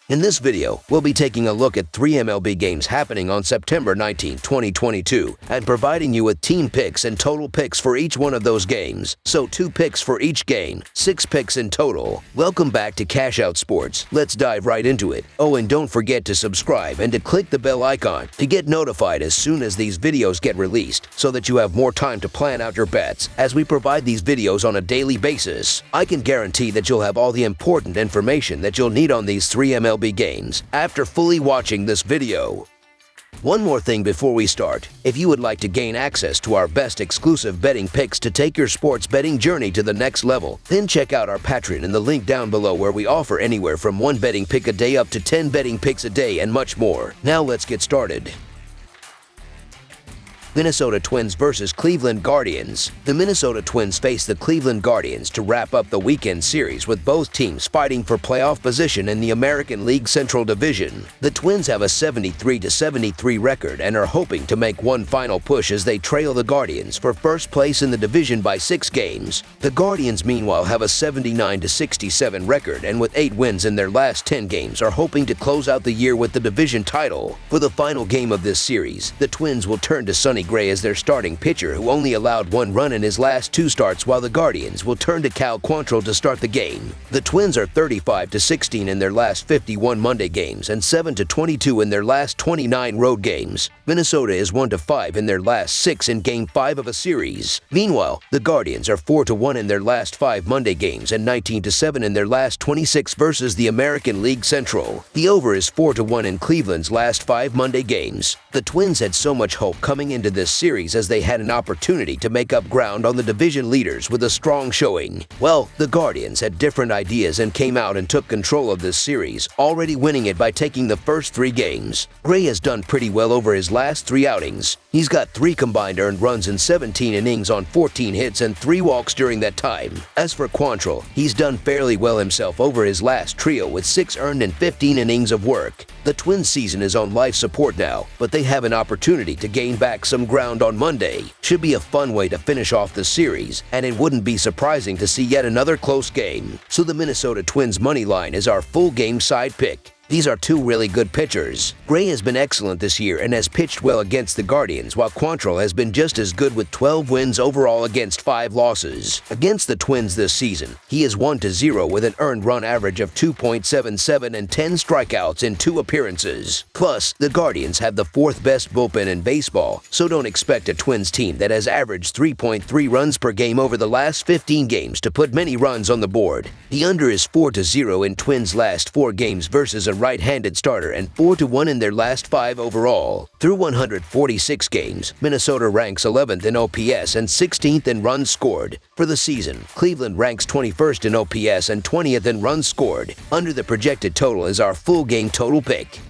In this video, we'll be taking a look at 3 MLB games happening on September 19, 2022, and providing you with team picks and total picks for each one of those games. So 2 picks for each game, 6 picks in total. Welcome back to Cash Out Sports. Let's dive right into it. Oh, and don't forget to subscribe and to click the bell icon to get notified as soon as these videos get released, so that you have more time to plan out your bets as we provide these videos on a daily basis. I can guarantee that you'll have all the important information that you'll need on these 3 MLB games after fully watching this video. One more thing before we start. If you would like to gain access to our best exclusive betting picks to take your sports betting journey to the next level, then check out our Patreon in the link down below, where we offer anywhere from 1 betting pick a day up to 10 betting picks a day and much more. Now let's get started. Minnesota Twins versus Cleveland Guardians. The Minnesota Twins face the Cleveland Guardians to wrap up the weekend series, with both teams fighting for playoff position in the American League Central Division. The Twins have a 73-73 record and are hoping to make one final push as they trail the Guardians for first place in the division by 6 games. The Guardians, meanwhile, have a 79-67 record and with 8 wins in their last 10 games are hoping to close out the year with the division title. For the final game of this series, the Twins will turn to Sonny Gray as their starting pitcher, who only allowed 1 run in his last 2 starts, while the Guardians will turn to Cal Quantrill to start the game. The Twins are 35-16 in their last 51 Monday games and 7-22 in their last 29 road games. Minnesota is 1-5 in their last 6 in Game 5 of a series. Meanwhile, the Guardians are 4-1 in their last 5 Monday games and 19-7 in their last 26 versus the American League Central. The over is 4-1 in Cleveland's last 5 Monday games. The Twins had so much hope coming into this series, as they had an opportunity to make up ground on the division leaders with a strong showing. Well, the Guardians had different ideas and came out and took control of this series, already winning it by taking the first 3 games. Gray has done pretty well over his last 3 outings. He's got 3 combined earned runs in 17 innings on 14 hits and 3 walks during that time. As for Quantrill, he's done fairly well himself over his last trio with 6 earned and 15 innings of work. The Twins' season is on life support now, but they have an opportunity to gain back some ground on Monday. Should be a fun way to finish off the series, and it wouldn't be surprising to see yet another close game. So the Minnesota Twins money line is our full game side pick. These are 2 really good pitchers. Gray has been excellent this year and has pitched well against the Guardians, while Quantrill has been just as good with 12 wins overall against 5 losses. Against the Twins this season, he is 1-0 with an earned run average of 2.77 and 10 strikeouts in 2 appearances. Plus, the Guardians have the 4th best bullpen in baseball, so don't expect a Twins team that has averaged 3.3 runs per game over the last 15 games to put many runs on the board. The under is 4-0 in Twins' last 4 games versus a right-handed starter, and 4-1 in their last 5 overall. Through 146 games, Minnesota ranks 11th in OPS and 16th in runs scored. For the season, Cleveland ranks 21st in OPS and 20th in runs scored. Under the projected total is our full game total pick.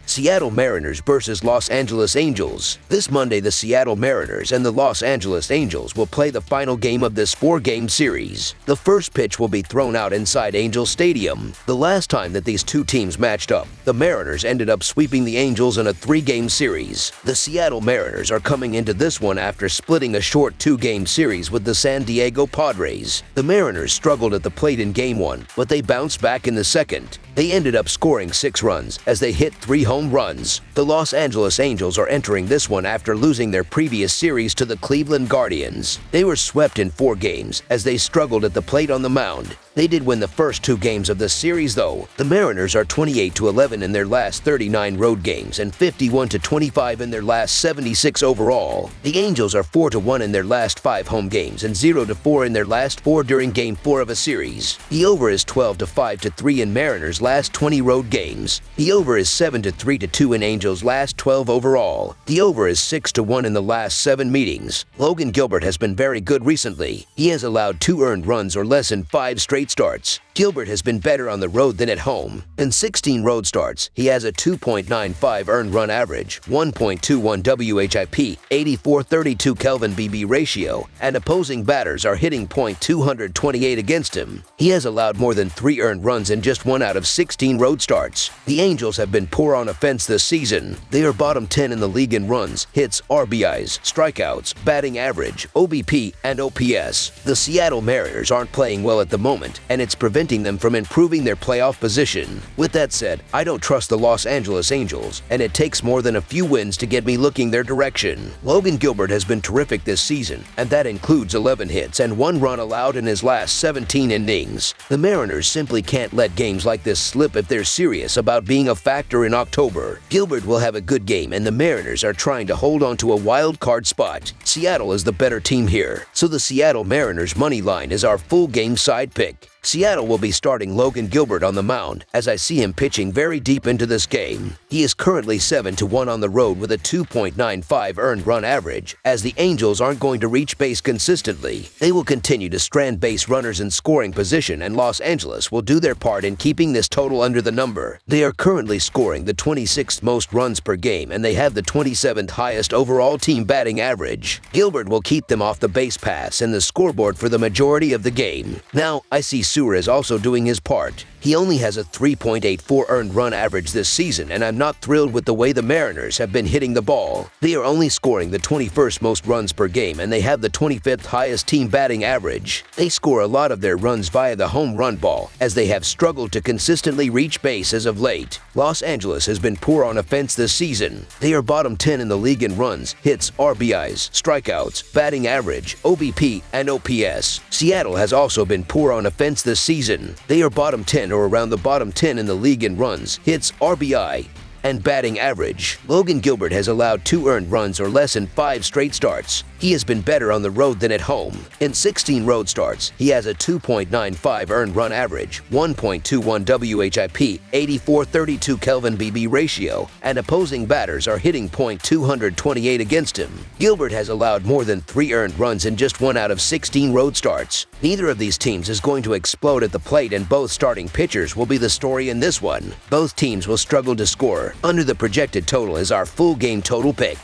Seattle Mariners versus Los Angeles Angels. This Monday, the Seattle Mariners and the Los Angeles Angels will play the final game of this 4-game series. The first pitch will be thrown out inside Angels Stadium. The last time that these 2 teams matched up, the Mariners ended up sweeping the Angels in a 3-game series. The Seattle Mariners are coming into this one after splitting a short 2-game series with the San Diego Padres. The Mariners struggled at the plate in Game 1, but they bounced back in the second. They ended up scoring 6 runs as they hit 3 home runs. The Los Angeles Angels are entering this one after losing their previous series to the Cleveland Guardians. They were swept in 4 games as they struggled at the plate on the mound. They did win the first 2 games of the series, though. The Mariners are 28-11 in their last 39 road games and 51-25 in their last 76 overall. The Angels are 4-1 in their last 5 home games and 0-4 in their last 4 during Game 4 of a series. The over is 12-5-3 in Mariners' last 20 road games. The over is 7-3-2 in Angels' last 12 overall. The over is 6-1 in the last 7 meetings. Logan Gilbert has been very good recently. He has allowed 2 earned runs or less in 5 straight starts. Gilbert has been better on the road than at home. In 16 road starts, he has a 2.95 earned run average, 1.21 WHIP, 84-32 Kelvin BB ratio, and opposing batters are hitting .228 against him. He has allowed more than 3 earned runs in just 1 out of 16 road starts. The Angels have been poor on offense this season. They are bottom 10 in the league in runs, hits, RBIs, strikeouts, batting average, OBP, and OPS. The Seattle Mariners aren't playing well at the moment, and it's preventing preventing them from improving their playoff position. With that said, I don't trust the Los Angeles Angels, and it takes more than a few wins to get me looking their direction. Logan Gilbert has been terrific this season, and that includes 11 hits and 1 run allowed in his last 17 innings. The Mariners simply can't let games like this slip if they're serious about being a factor in October. Gilbert will have a good game, and the Mariners are trying to hold on to a wild card spot. Seattle is the better team here, so the Seattle Mariners money line is our full game side pick. Seattle will be starting Logan Gilbert on the mound, as I see him pitching very deep into this game. He is currently 7-1 on the road with a 2.95 earned run average, as the Angels aren't going to reach base consistently. They will continue to strand base runners in scoring position, and Los Angeles will do their part in keeping this total under the number. They are currently scoring the 26th most runs per game, and they have the 27th highest overall team batting average. Gilbert will keep them off the base paths and the scoreboard for the majority of the game. Now, I see Sewer is also doing his part. He only has a 3.84 earned run average this season, and I'm not thrilled with the way the Mariners have been hitting the ball. They are only scoring the 21st most runs per game, and they have the 25th highest team batting average. They score a lot of their runs via the home run ball, as they have struggled to consistently reach base as of late. Los Angeles has been poor on offense this season. They are bottom 10 in the league in runs, hits, RBIs, strikeouts, batting average, OBP, and OPS. Seattle has also been poor on offense this season. They are bottom 10 or around the bottom 10 in the league in runs, hits, RBI, and batting average. Logan Gilbert has allowed 2 earned runs or less in 5 straight starts. He has been better on the road than at home. In 16 road starts, he has a 2.95 earned run average, 1.21 WHIP, 84-32 Kelvin BB ratio, and opposing batters are hitting .228 against him. Gilbert has allowed more than 3 earned runs in just 1 out of 16 road starts. Neither of these teams is going to explode at the plate, and both starting pitchers will be the story in this one. Both teams will struggle to score. Under the projected total is our full game total pick.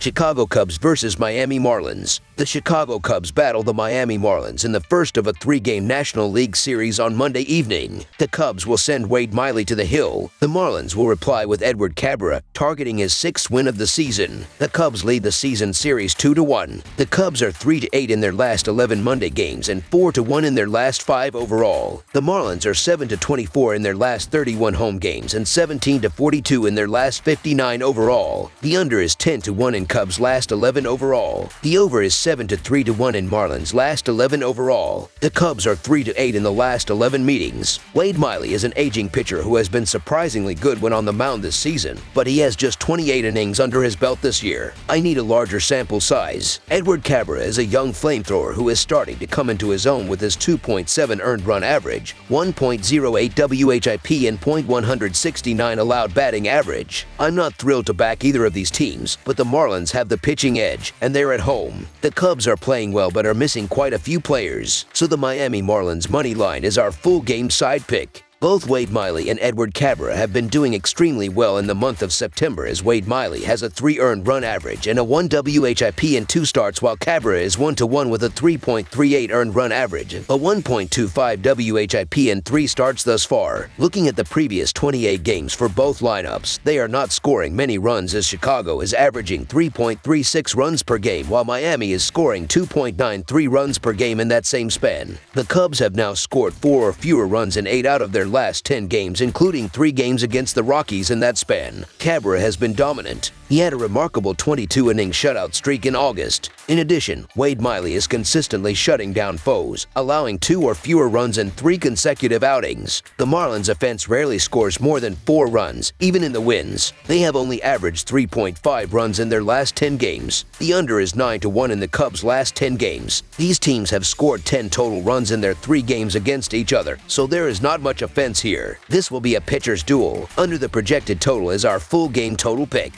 Chicago Cubs versus Miami Marlins. The Chicago Cubs battle the Miami Marlins in the first of a 3-game National League Series on Monday evening. The Cubs will send Wade Miley to the hill. The Marlins will reply with Edward Cabrera, targeting his 6th win of the season. The Cubs lead the season series 2-1. The Cubs are 3-8 in their last 11 Monday games and 4-1 in their last 5 overall. The Marlins are 7-24 in their last 31 home games and 17-42 in their last 59 overall. The under is 10-1 in Cubs' last 11 overall. The over is 7-3-1 in Marlins' last 11 overall. The Cubs are 3-8 in the last 11 meetings. Wade Miley is an aging pitcher who has been surprisingly good when on the mound this season, but he has just 28 innings under his belt this year. I need a larger sample size. Edward Cabrera is a young flamethrower who is starting to come into his own with his 2.7 earned run average, 1.08 WHIP, and .169 allowed batting average. I'm not thrilled to back either of these teams, but the Marlins have the pitching edge, and they're at home. The Cubs are playing well but are missing quite a few players, so the Miami Marlins money line is our full game side pick. Both Wade Miley and Edward Cabrera have been doing extremely well in the month of September, as Wade Miley has a 3 earned run average and a 1 WHIP in 2 starts, while Cabrera is 1-1 with a 3.38 earned run average, a 1.25 WHIP in 3 starts thus far. Looking at the previous 28 games for both lineups, they are not scoring many runs, as Chicago is averaging 3.36 runs per game, while Miami is scoring 2.93 runs per game in that same span. The Cubs have now scored 4 or fewer runs in 8 out of their last 10 games, including 3 games against the Rockies in that span. Cabrera has been dominant. He had a remarkable 22-inning shutout streak in August. In addition, Wade Miley is consistently shutting down foes, allowing 2 or fewer runs in 3 consecutive outings. The Marlins' offense rarely scores more than 4 runs, even in the wins. They have only averaged 3.5 runs in their last 10 games. The under is 9-1 in the Cubs' last 10 games. These teams have scored 10 total runs in their 3 games against each other, so there is not much offense here. This will be a pitcher's duel. Under the projected total is our full game total pick.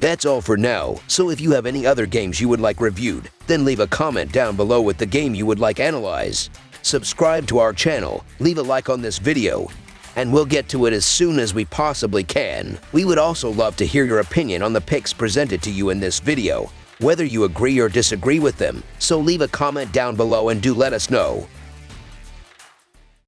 That's all for now, so if you have any other games you would like reviewed, then leave a comment down below with the game you would like analyzed. Subscribe to our channel, leave a like on this video, and we'll get to it as soon as we possibly can. We would also love to hear your opinion on the picks presented to you in this video, whether you agree or disagree with them, so leave a comment down below and do let us know.